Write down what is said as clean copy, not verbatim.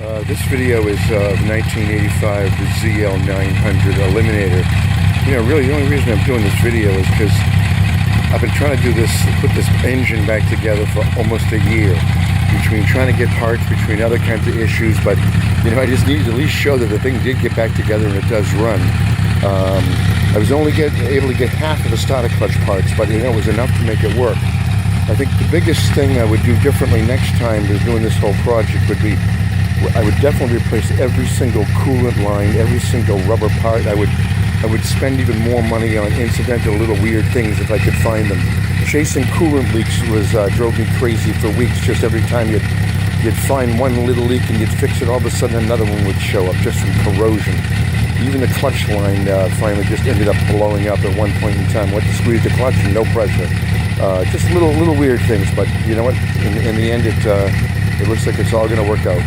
This video is of 1985, the ZL900 Eliminator. You know, really the only reason I'm doing this video is because I've been trying to do this, put this engine back together for almost a year. Between trying to get parts, between other kinds of issues, but you know, I just needed to at least show that the thing did get back together and it does run. I was only able to get half of the starter clutch parts, but you know, it was enough to make it work. I think the biggest thing I would do differently next time to doing this whole project would be, I would definitely replace every single coolant line, every single rubber part. I would spend even more money on incidental little weird things if I could find them. Chasing coolant leaks drove me crazy for weeks. Just every time you'd find one little leak and you'd fix it, all of a sudden another one would show up just from corrosion. Even the clutch line finally just ended up blowing up at one point in time. Went to squeeze the clutch and no pressure. Just little weird things, but you know what? In the end, it looks like it's all going to work out.